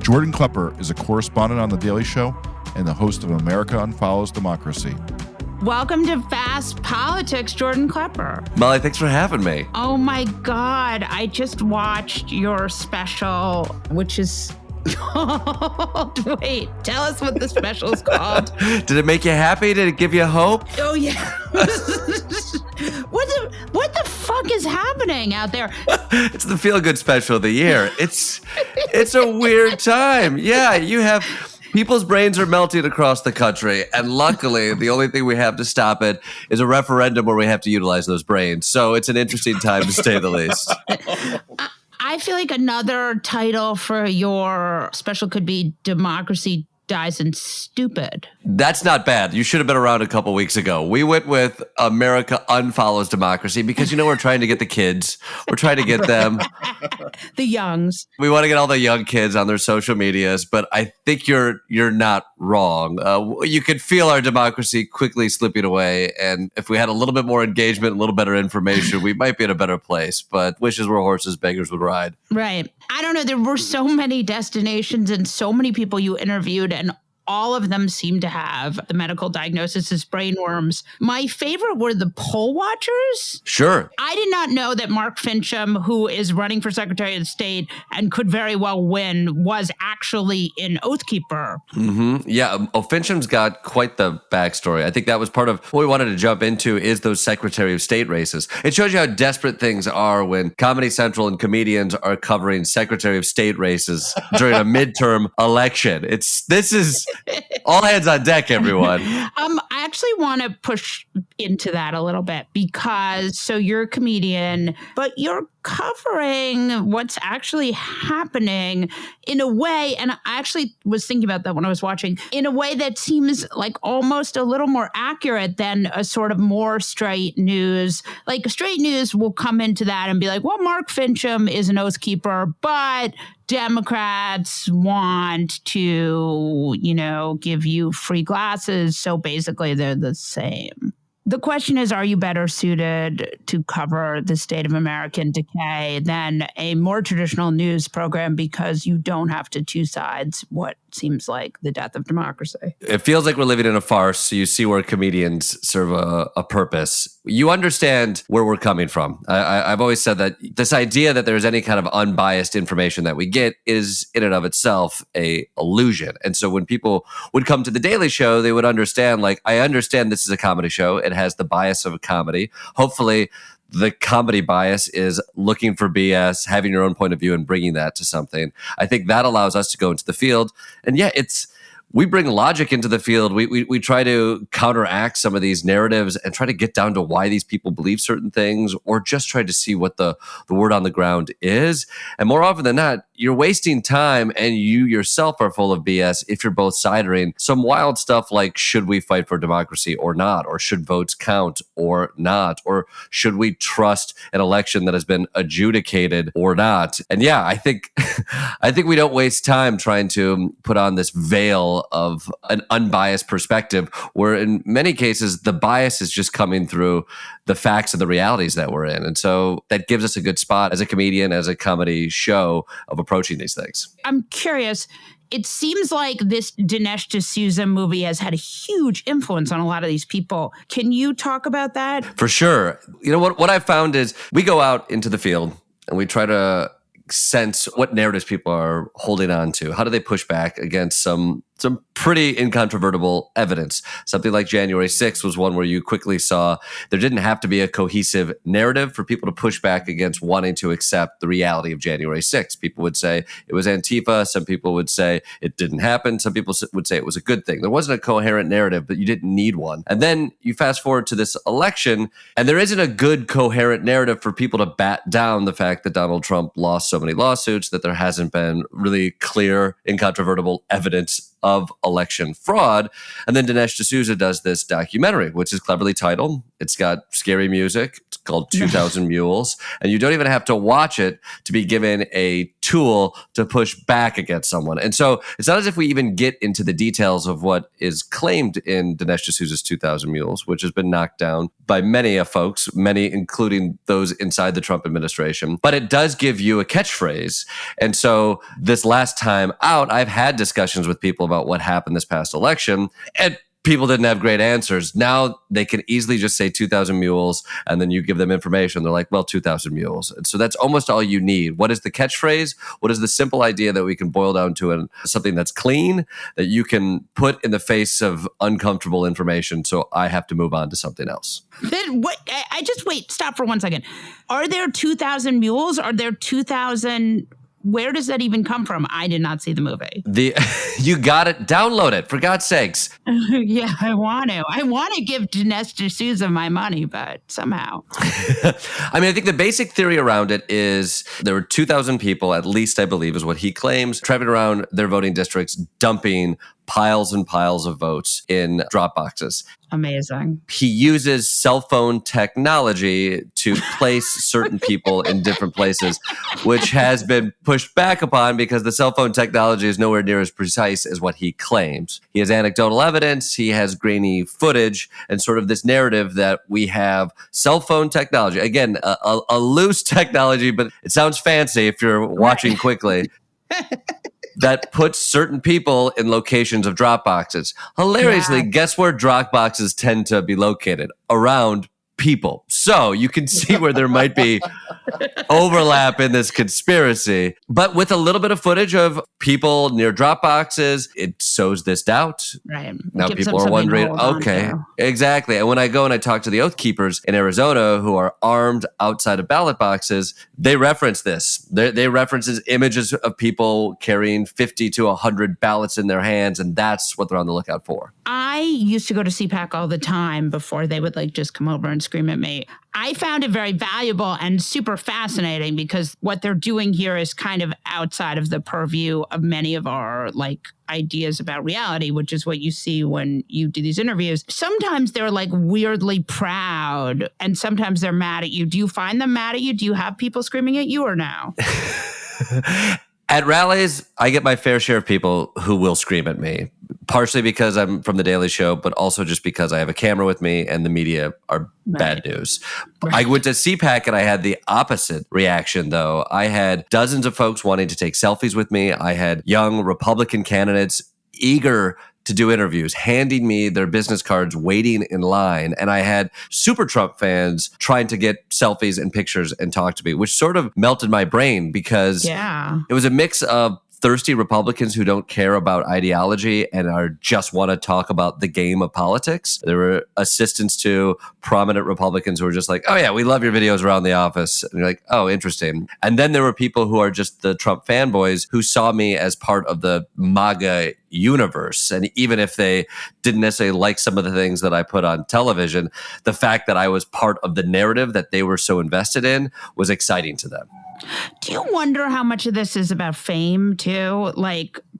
Jordan Klepper is a correspondent on The Daily Show and the host of America Unfollows Democracy. Welcome to Fast Politics, Jordan Klepper. Molly, thanks for having me. Oh my God, I just watched your special, which is called, wait, tell us what the special is called. Did it make you happy? Did it give you hope? Oh yeah. What the fuck is happening out there? It's the feel-good special of the year. It's a weird time. Yeah, you have... People's brains are melting across the country, and luckily, the only thing we have to stop it is a referendum where we have to utilize those brains. So it's an interesting time, to say the least. I feel like another title for your special could be Democracy Dies in Stupid. That's not bad. You should have been around a couple weeks ago. We went with America Unfollows Democracy because, we're trying to get the kids. We're trying to get them. The youngs. We want to get all the young kids on their social medias, but I think you're not wrong. You could feel our democracy quickly slipping away, and if we had a little bit more engagement, a little better information, we might be in a better place. But wishes were horses, beggars would ride. Right. I don't know. There were so many destinations and so many people you interviewed, and all of them seem to have the medical diagnosis as brainworms. My favorite were the poll watchers. Sure. I did not know that Mark Fincham, who is running for Secretary of State and could very well win, was actually an Oath Keeper. Mm-hmm. Yeah, Fincham's got quite the backstory. I think that was part of what we wanted to jump into is those Secretary of State races. It shows you how desperate things are when Comedy Central and comedians are covering Secretary of State races during a midterm election. This is all hands on deck, everyone. I actually want to push into that a little bit because so you're a comedian, but you're covering what's actually happening in a way, and I actually was thinking about that when I was watching, in a way that seems like almost a little more accurate than a sort of more straight news. Like straight news will come into that and be like, well, Mark Fincham is an Oath Keeper, but Democrats want to, give you free glasses. So basically they're the same. The question is, are you better suited to cover the state of American decay than a more traditional news program because you don't have to choose sides what seems like the death of democracy? It feels like we're living in a farce. So you see where comedians serve a purpose. You understand where we're coming from. I've always said that this idea that there's any kind of unbiased information that we get is in and of itself a illusion. And so when people would come to The Daily Show, they would understand, like, I understand this is a comedy show. It has the bias of a comedy. Hopefully, the comedy bias is looking for BS, having your own point of view and bringing that to something. I think that allows us to go into the field. And yeah, we bring logic into the field. We try to counteract some of these narratives and try to get down to why these people believe certain things, or just try to see what the word on the ground is. And more often than not, you're wasting time, and you yourself are full of BS if you're both siding some wild stuff like, should we fight for democracy or not? Or should votes count or not? Or should we trust an election that has been adjudicated or not? And yeah, I think we don't waste time trying to put on this veil of an unbiased perspective, where in many cases the bias is just coming through the facts and the realities that we're in. And so that gives us a good spot as a comedian, as a comedy show, of approaching these things. I'm curious. It seems like this Dinesh D'Souza movie has had a huge influence on a lot of these people. Can you talk about that? For sure. What I've found is we go out into the field and we try to sense what narratives people are holding on to. How do they push back against some pretty incontrovertible evidence? Something like January 6th was one where you quickly saw there didn't have to be a cohesive narrative for people to push back against wanting to accept the reality of January 6th. People would say it was Antifa. Some people would say it didn't happen. Some people would say it was a good thing. There wasn't a coherent narrative, but you didn't need one. And then you fast forward to this election, and there isn't a good coherent narrative for people to bat down the fact that Donald Trump lost so many lawsuits, that there hasn't been really clear, incontrovertible evidence of election fraud. And then Dinesh D'Souza does this documentary, which is cleverly titled. It's got scary music. It's called 2000 Mules. And you don't even have to watch it to be given a tool to push back against someone. And so it's not as if we even get into the details of what is claimed in Dinesh D'Souza's 2000 Mules, which has been knocked down by many folks, many including those inside the Trump administration. But it does give you a catchphrase. And so this last time out, I've had discussions with people about what happened this past election, and people didn't have great answers. Now they can easily just say 2000 mules, and then you give them information. They're like, well, 2000 mules. And so that's almost all you need. What is the catchphrase? What is the simple idea that we can boil down to something that's clean, that you can put in the face of uncomfortable information, so I have to move on to something else? Then what? Stop for 1 second. Are there 2000 mules? Are there 2000? Where does that even come from? I did not see the movie. You got it. Download it, for God's sakes. Yeah, I want to. I want to give Dinesh D'Souza my money, but somehow. I mean, I think the basic theory around it is there were 2,000 people, at least I believe is what he claims, traveling around their voting districts, dumping piles and piles of votes in drop boxes. Amazing. He uses cell phone technology to place certain people in different places, which has been pushed back upon because the cell phone technology is nowhere near as precise as what he claims. He has anecdotal evidence, he has grainy footage, and sort of this narrative that we have cell phone technology. Again, a loose technology, but it sounds fancy if you're watching quickly. That puts certain people in locations of drop boxes. Hilariously, guess where drop boxes tend to be located? Around people. So you can see where there might be overlap in this conspiracy. But with a little bit of footage of people near drop boxes, it sows this doubt. Right. Now people are wondering, okay, exactly. And when I go and I talk to the Oath Keepers in Arizona who are armed outside of ballot boxes, they reference this. They reference images of people carrying 50 to 100 ballots in their hands, and that's what they're on the lookout for. I used to go to CPAC all the time before they would just come over and scream at me. I found it very valuable and super fascinating because what they're doing here is kind of outside of the purview of many of our ideas about reality, which is what you see when you do these interviews. Sometimes they're weirdly proud and sometimes they're mad at you. Do you find them mad at you? Do you have people screaming at you or no? At rallies, I get my fair share of people who will scream at me, partially because I'm from The Daily Show, but also just because I have a camera with me and the media are bad news. Right. I went to CPAC and I had the opposite reaction, though. I had dozens of folks wanting to take selfies with me. I had young Republican candidates eager to do interviews, handing me their business cards, waiting in line. And I had Super Trump fans trying to get selfies and pictures and talk to me, which sort of melted my brain because it was a mix of thirsty Republicans who don't care about ideology and just want to talk about the game of politics. There were assistants to prominent Republicans who were just like, oh yeah, we love your videos around the office. And you're like, oh, interesting. And then there were people who are just the Trump fanboys who saw me as part of the MAGA universe. And even if they didn't necessarily like some of the things that I put on television, the fact that I was part of the narrative that they were so invested in was exciting to them. Do you wonder how much of this is about fame too?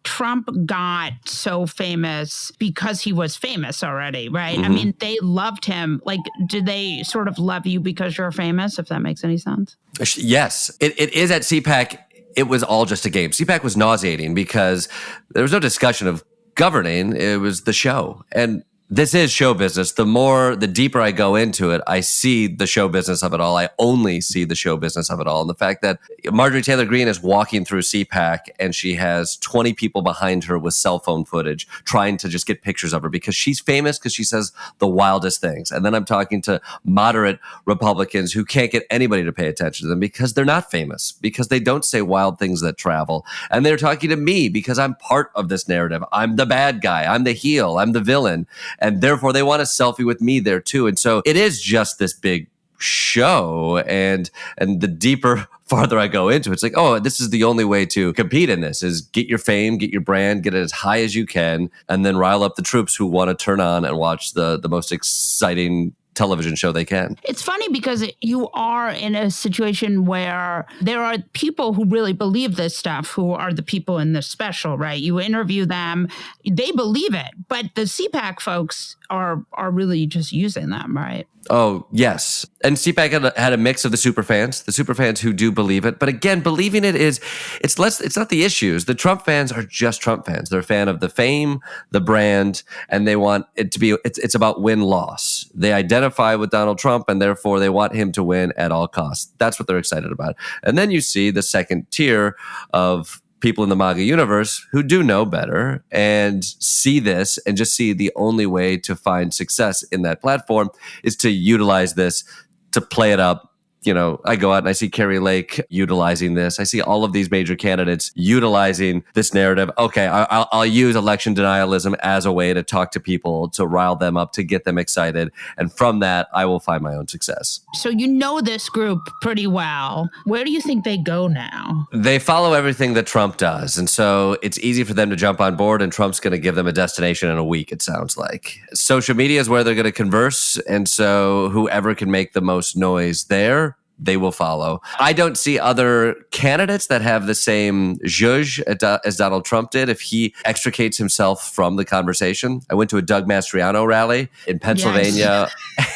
Trump got so famous because he was famous already, right? Mm-hmm. I mean, they loved him. Do they sort of love you because you're famous, if that makes any sense? Yes. It is at CPAC. It was all just a game. CPAC was nauseating because there was no discussion of governing. It was the show. And this is show business. The deeper I go into it, I see the show business of it all. I only see the show business of it all. And the fact that Marjorie Taylor Greene is walking through CPAC and she has 20 people behind her with cell phone footage trying to just get pictures of her because she's famous because she says the wildest things. And then I'm talking to moderate Republicans who can't get anybody to pay attention to them because they're not famous, because they don't say wild things that travel. And they're talking to me because I'm part of this narrative. I'm the bad guy. I'm the heel. I'm the villain. And therefore, they want a selfie with me there, too. And so it is just this big show. And the farther I go into it, it's this is the only way to compete in this is get your fame, get your brand, get it as high as you can, and then rile up the troops who want to turn on and watch the most exciting television show they can. It's funny because you are in a situation where there are people who really believe this stuff, who are the people in this special, right? You interview them, they believe it, but the CPAC folks are really just using them, right? Oh, yes. And CPAC had a mix of the superfans who do believe it. But again, believing it it's not the issues. The Trump fans are just Trump fans. They're a fan of the fame, the brand, and they want it to be, it's about win-loss. They identify with Donald Trump, and therefore they want him to win at all costs. That's what they're excited about. And then you see the second tier of people in the MAGA universe who do know better and see this and just see the only way to find success in that platform is to utilize this, to play it up. You know, I go out and I see Carrie Lake utilizing this. I see all of these major candidates utilizing this narrative. Okay, I'll use election denialism as a way to talk to people, to rile them up, to get them excited. And from that, I will find my own success. So you know this group pretty well. Where do you think they go now? They follow everything that Trump does. And so it's easy for them to jump on board, and Trump's going to give them a destination in a week, it sounds like. Social media is where they're going to converse. And so whoever can make the most noise there, they will follow. I don't see other candidates that have the same zhuzh as Donald Trump did if he extricates himself from the conversation. I went to a Doug Mastriano rally in Pennsylvania.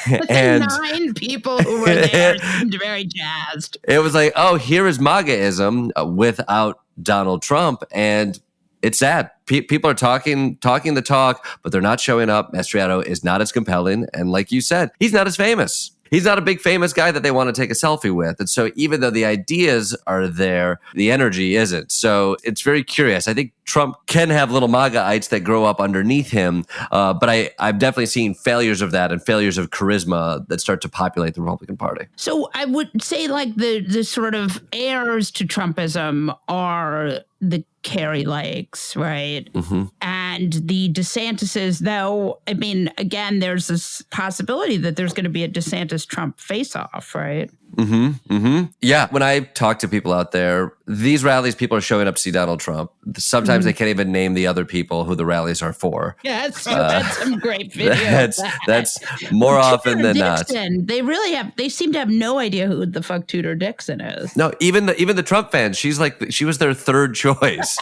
Yes. And 9 people who were there seemed very jazzed. It was like, oh, here is MAGAism without Donald Trump. And it's sad. People are talking the talk, but they're not showing up. Mastriano is not as compelling. And like you said, he's not as famous. He's not a big famous guy that they want to take a selfie with. And so even though the ideas are there, the energy isn't. So it's very curious. I think Trump can have little MAGAites that grow up underneath him. But I'm definitely seeing failures of that and failures of charisma that start to populate the Republican Party. So I would say like the sort of heirs to Trumpism are the Carrie Lakes, right? Mm-hmm. And the DeSantis's, though, I mean, again, there's this possibility that there's going to be a DeSantis-Trump face-off, right? Mm-hmm. Mm-hmm. Yeah. When I talk to people out there, these rallies, people are showing up to see Donald Trump. Sometimes they can't even name the other people who the rallies are for. Yes, that's some great videos. That's more often than Dixon, not. They really have. They seem to have no idea who the fuck Tudor Dixon is. No, even the Trump fans. She was their third choice.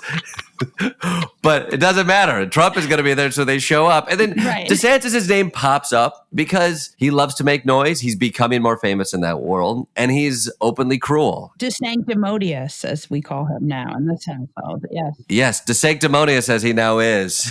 But it doesn't matter. Trump is going to be there, so they show up. And then DeSantis' name pops up because he loves to make noise. He's becoming more famous in that world, and he's openly cruel. DeSanctimonious, as we call him now in this household. Yes. Yes, DeSanctimonious as he now is.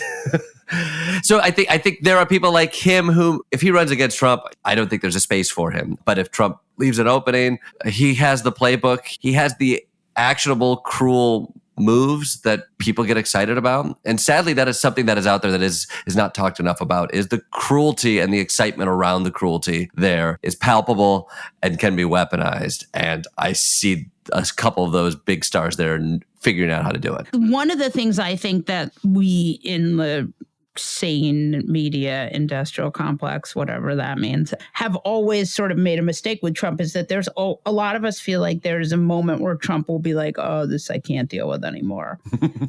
So I think there are people like him who, if he runs against Trump, I don't think there's a space for him. But if Trump leaves an opening, he has the playbook. He has the actionable, cruel moves that people get excited about. And sadly, that is something that is out there that is not talked enough about, is the cruelty and the excitement around the cruelty there is palpable and can be weaponized. And I see a couple of those big stars there and figuring out how to do it. One of the things I think that we in the sane media industrial complex, whatever that means, have always sort of made a mistake with Trump is that there's a lot of us feel like there's a moment where Trump will be like, oh, this I can't deal with anymore.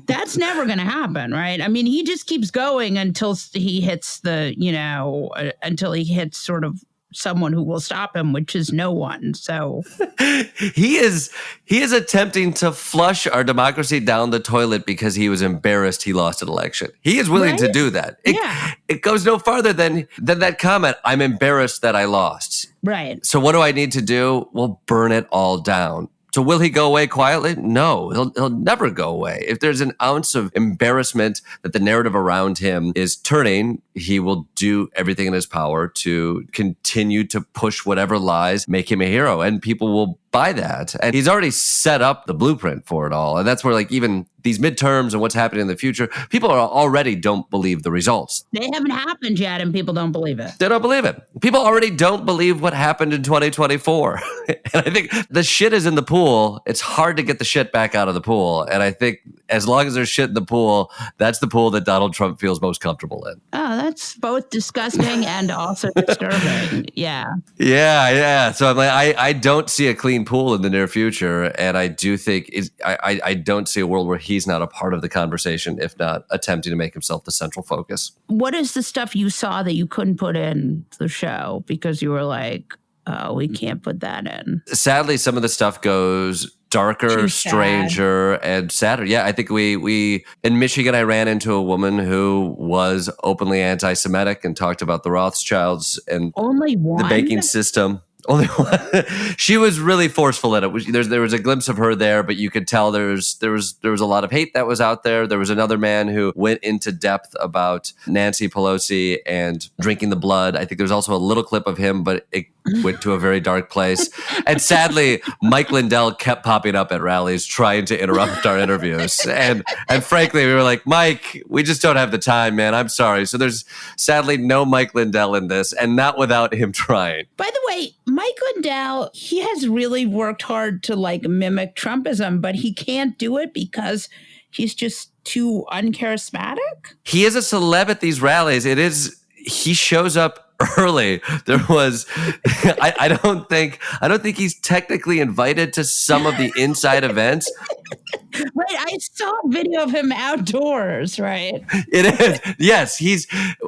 That's never going to happen, right? I mean, he just keeps going until he hits until he hits sort of someone who will stop him, which is no one. So he is attempting to flush our democracy down the toilet because he was embarrassed he lost an election. He is willing to do that. It goes no farther than that comment, I'm embarrassed that I lost. Right. So what do I need to do? Well, burn it all down. So will he go away quietly? No, he'll never go away. If there's an ounce of embarrassment that the narrative around him is turning, he will do everything in his power to continue to push whatever lies, make him a hero, and people will buy that. And he's already set up the blueprint for it all. And that's where even these midterms and what's happening in the future, people already don't believe the results. They haven't happened yet and people don't believe it. They don't believe it. People already don't believe what happened in 2024. And I think the shit is in the pool. It's hard to get the shit back out of the pool. And I think as long as there's shit in the pool, that's the pool that Donald Trump feels most comfortable in. Oh, that's both disgusting and also disturbing. Yeah. Yeah. So I'm like, I don't see a clean boiling pool in the near future. And I do think I don't see a world where he's not a part of the conversation, if not attempting to make himself the central focus. What is the stuff you saw that you couldn't put in the show because you were like, oh, we can't put that in? Sadly, some of the stuff goes darker, stranger, and sadder. Yeah, I think we in Michigan, I ran into a woman who was openly anti-Semitic and talked about the Rothschilds and only one? The banking system. Only one. She was really forceful in it. There was a glimpse of her there, but you could tell there was a lot of hate that was out there. There was another man who went into depth about Nancy Pelosi and drinking the blood. I think there was also a little clip of him, but it went to a very dark place. And sadly, Mike Lindell kept popping up at rallies trying to interrupt our interviews. And frankly, we were like, Mike, we just don't have the time, man. I'm sorry. So there's sadly no Mike Lindell in this, and not without him trying. By the way, Mike Lindell, he has really worked hard to like mimic Trumpism, but he can't do it because he's just too uncharismatic. He is a celeb at these rallies. He shows up early. There was, I don't think he's technically invited to some of the inside events. Right, I saw a video of him outdoors, right? It is. Yes, he's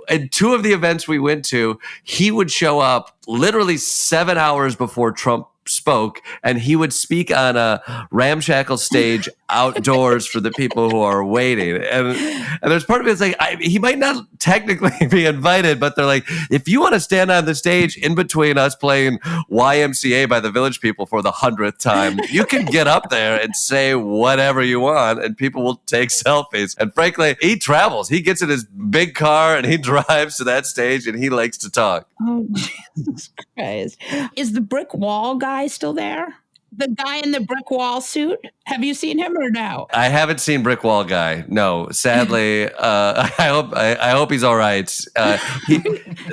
at two of the events we went to, he would show up literally 7 hours before Trump spoke, and he would speak on a ramshackle stage outdoors for the people who are waiting. And there's part of it that's like, he might not technically be invited, but they're like, if you want to stand on the stage in between us playing YMCA by the Village People for the 100th time, you can get up there and say whatever you want, and people will take selfies. And frankly, he travels. He gets in his big car and he drives to that stage, and he likes to talk. Oh, Jesus Christ. Is the brick wall guy still there? The guy in the brick wall suit? Have you seen him or no? I haven't seen Brick Wall Guy. No, sadly. I hope he's all right.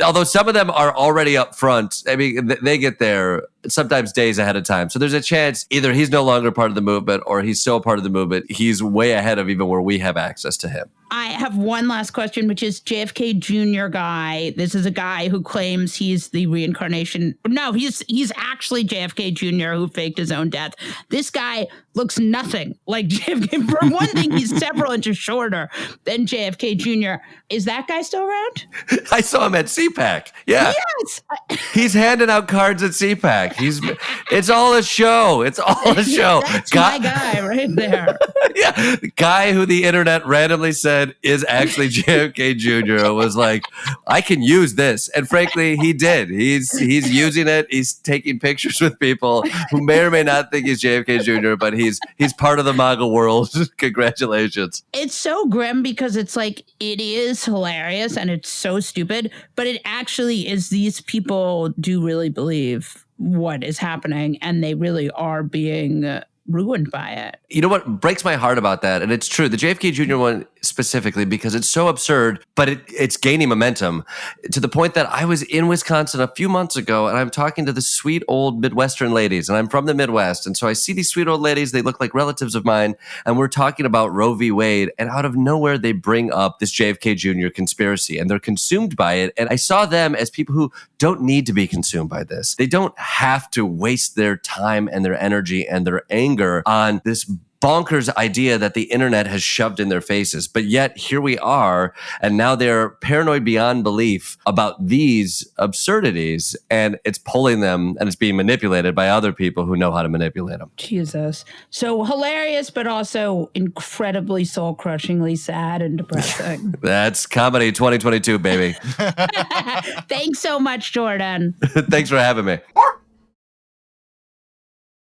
Although some of them are already up front. I mean, they get there sometimes days ahead of time. So there's a chance either he's no longer part of the movement or he's still part of the movement. He's way ahead of even where we have access to him. I have one last question, which is JFK Jr. guy. This is a guy who claims he's the reincarnation. No, he's actually JFK Jr. who faked his own death. This guy looks nothing like JFK. For one thing, he's several inches shorter than JFK Jr. Is that guy still around? I saw him at CPAC. Yeah. Yes. He's handing out cards at CPAC. It's all a show. It's all a show. That's my guy right there. Yeah. The guy who the internet randomly said is actually JFK Jr. was like, I can use this. And frankly, he did. He's using it. He's taking pictures with people who may or may not think he's JFK Jr., but he's part of the MAGA world. Congratulations. It's so grim because it's like, it is hilarious and it's so stupid, but it actually is, these people do really believe what is happening and they really are being ruined by it. You know what breaks my heart about that? And it's true, the JFK Jr. one specifically, because it's so absurd, but it's gaining momentum to the point that I was in Wisconsin a few months ago and I'm talking to the sweet old Midwestern ladies, and I'm from the Midwest. And so I see these sweet old ladies, they look like relatives of mine, and we're talking about Roe v. Wade, and out of nowhere, they bring up this JFK Jr. conspiracy and they're consumed by it. And I saw them as people who don't need to be consumed by this. They don't have to waste their time and their energy and their anger on this bonkers idea that the internet has shoved in their faces. But yet here we are, and now they're paranoid beyond belief about these absurdities, and it's pulling them and it's being manipulated by other people who know how to manipulate them. Jesus. So hilarious, but also incredibly soul-crushingly sad and depressing. That's comedy 2022, baby. Thanks so much, Jordan. Thanks for having me.